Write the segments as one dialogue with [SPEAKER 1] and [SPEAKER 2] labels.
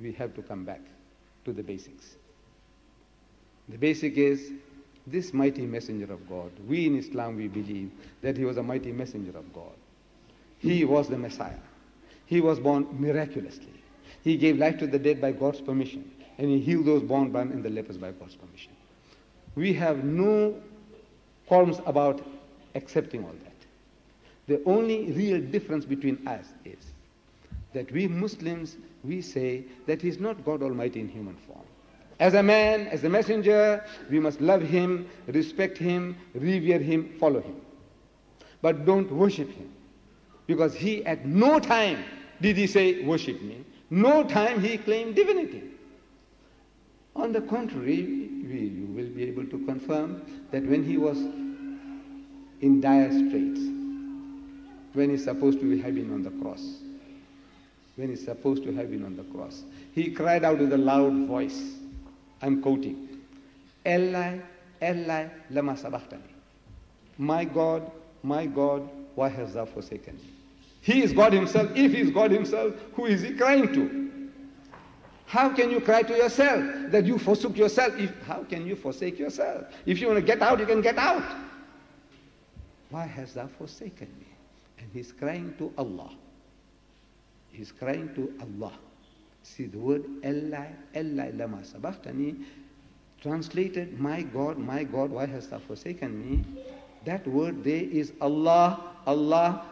[SPEAKER 1] we have to come back to the basics. The basic is this mighty messenger of God. We in Islam, we believe that he was a mighty messenger of God. He was the Messiah. He was born miraculously. He gave life to the dead by God's permission, and he healed those born blind and the lepers by God's permission. We have no qualms about accepting all that. The only real difference between us is that we Muslims, we say that he is not God Almighty in human form. As a man, as a messenger, we must love him, respect him, revere him, follow him. But don't worship him. Because he at no time did he say, worship me. No time he claimed divinity. On the contrary, you will be able to confirm that when he was in dire straits, when he's supposed to have been on the cross, he cried out with a loud voice. I'm quoting, Eli, Eli, lama sabachthani. My God, why hast thou forsaken me? He is God himself. If he is God himself, who is he crying to? How can you cry to yourself that you forsook yourself? How can you forsake yourself? If you want to get out, you can get out. Why hast thou forsaken me? And he's crying to Allah. He's crying to Allah. See the word Eli, Eli lama sabachthani, translated, my God, why hast thou forsaken me? That word there is Allah, Allah.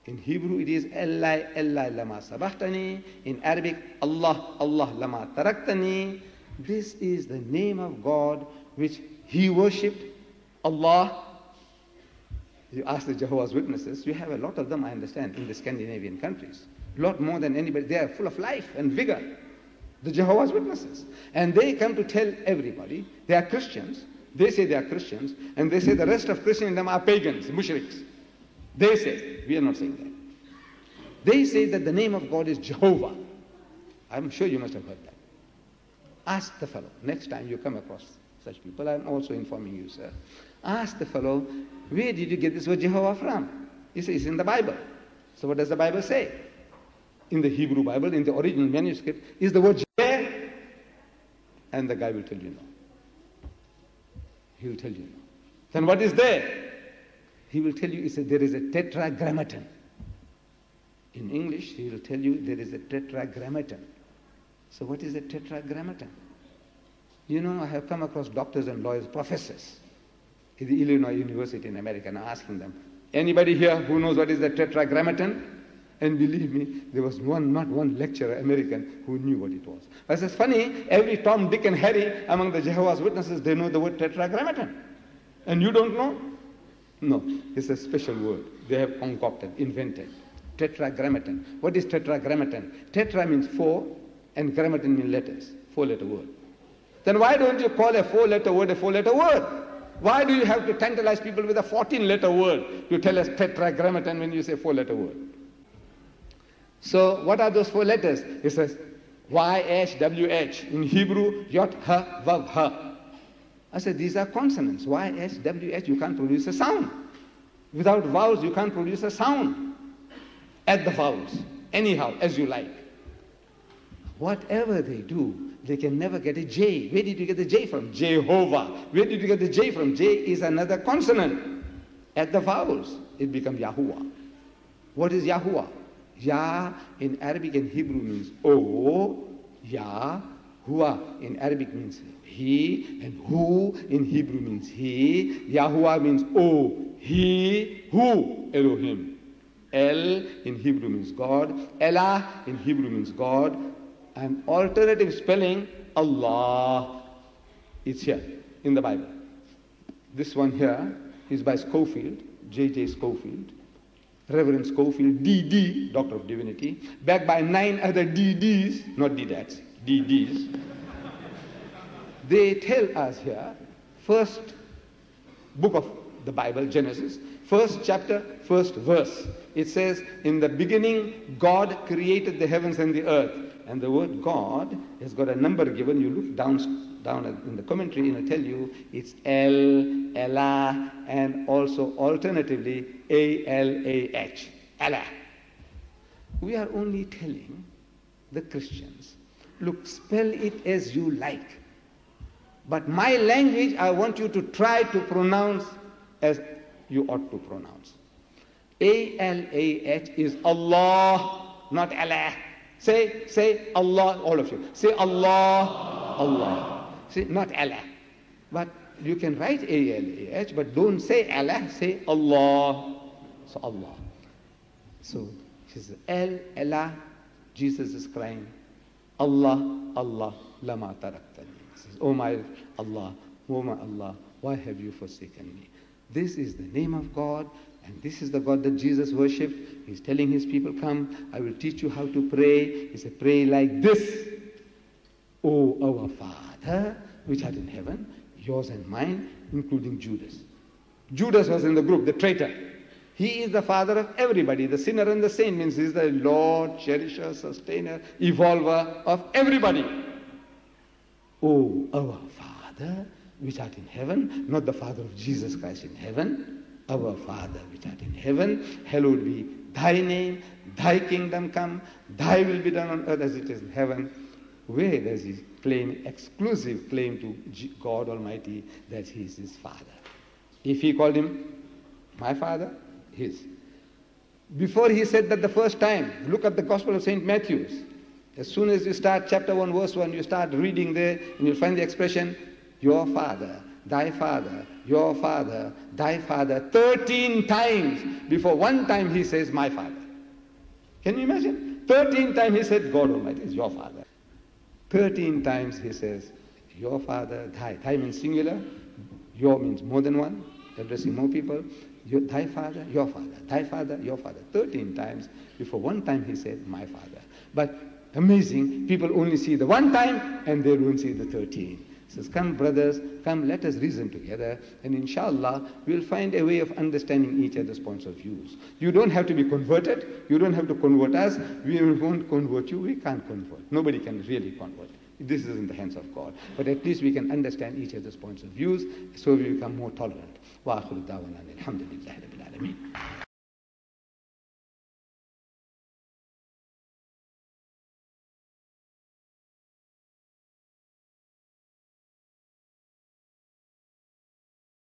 [SPEAKER 1] In Hebrew it is Eli, Eli lama sabachthani. In Arabic, Allah, Allah lama taraktani. This is the name of God which he worshipped, Allah. You ask the Jehovah's Witnesses, you have a lot of them, I understand, in the Scandinavian countries. A lot more than anybody. They are full of life and vigor, the Jehovah's Witnesses. And they come to tell everybody they are Christians. They say they are Christians, and they say the rest of Christendom are pagans, mushriks. They say, we are not saying that. They say that the name of God is Jehovah. I'm sure you must have heard that. Ask the fellow, next time you come across such people, I'm also informing you, sir. Ask the fellow, where did you get this word Jehovah from? He says, it's in the Bible. So what does the Bible say? In the Hebrew Bible, in the original manuscript, is the word Jehovah? And the guy will tell you no. He will tell you no. Then what is there? He will tell you there is a tetragrammaton. In English, he will tell you there is a tetragrammaton. So what is a tetragrammaton? You know, I have come across doctors and lawyers, professors in the Illinois University in America, and asking them, anybody here who knows what is the tetragrammaton? And believe me, there was not one lecturer, American, who knew what it was. But it's funny, every Tom, Dick, and Harry among the Jehovah's Witnesses, they know the word tetragrammaton. And you don't know? No, it's a special word they have concocted, invented. Tetragrammaton. What is tetragrammaton? Tetra means four, and grammaton means letters. Four-letter word. Then why don't you call a four-letter word a four-letter word? Why do you have to tantalize people with a 14-letter word? You tell us tetragrammaton when you say four-letter word. So what are those four letters? It says Y-H-W-H. In Hebrew, Yot, Ha, Vav, Ha. I said, these are consonants. Y-H-W-H, you can't produce a sound. Without vowels, you can't produce a sound. Add the vowels, anyhow, as you like. Whatever they do, they can never get a J. Where did you get the J from? Jehovah. Where did you get the J from? J is another consonant. Add the vowels, it becomes Yahuwah. What is Yahuwah? Yah in Arabic and Hebrew means O, Yah, Hua in Arabic means he, and Hu in Hebrew means he. Yahuwah means O, he, Hu, Elohim. El in Hebrew means God. Elah in Hebrew means God. And alternative spelling, Allah. It's here in the Bible. This one here is by Scofield, J.J. Scofield. Reverend Scofield, D.D., Doctor of Divinity, backed by 9 other D.D.s, not D.Dads, D.D.s. They tell us here, first book of the Bible, Genesis, first chapter, first verse. It says, in the beginning, God created the heavens and the earth. And the word God has got a number given. You look down in the commentary and it'll tell you it's El, Elah, and also alternatively A-L-A-H, Allah. We are only telling the Christians Look, spell it as you like. But my language, I want you to try to pronounce as you ought to pronounce. A-L-A-H is Allah, not Allah. Say Allah, all of you. Say Allah, Allah. Say not Allah. But you can write A-L-A-H, but don't say Allah, say Allah. So Allah. So she says, Allah, Jesus is crying. Allah, Allah, lama taraktani. He says, oh my Allah, why have you forsaken me? This is the name of God, and this is the God that Jesus worshipped. He's telling his people, come, I will teach you how to pray. He said, pray like this. O our Father, which art in heaven, yours and mine, including Judas. Judas was in the group, the traitor. He is the father of everybody. The sinner and the saint means he is the Lord, cherisher, sustainer, evolver of everybody. O our Father, which art in heaven, not the Father of Jesus Christ in heaven, our Father which art in heaven, hallowed be thy name, thy kingdom come, thy will be done on earth as it is in heaven. Where does he claim, exclusive claim to God Almighty that he is his Father? If he called him my Father, his. Before he said that the first time, look at the Gospel of St. Matthew. As soon as you start chapter 1, verse 1, you start reading there, and you'll find the expression, your Father, thy Father, your Father, thy Father, 13 times. Before one time he says, my Father. Can you imagine? 13 times he said, God Almighty is your Father. 13 times he says, your Father, thy. Thy means singular, your means more than one, addressing more people. Thy Father, your Father, thy Father, your Father. 13 times. Before one time he said, my Father. But amazing, people only see the one time and they don't see the 13. He says, come brothers, come, let us reason together, and inshallah we'll find a way of understanding each other's points of views. You don't have to be converted, you don't have to convert us, we won't convert you, we can't convert. Nobody can really convert. This is in the hands of God. But at least we can understand each other's points of views, so we become more tolerant. Wa akhiru da'wana alhamdulillahi rabbil alameen.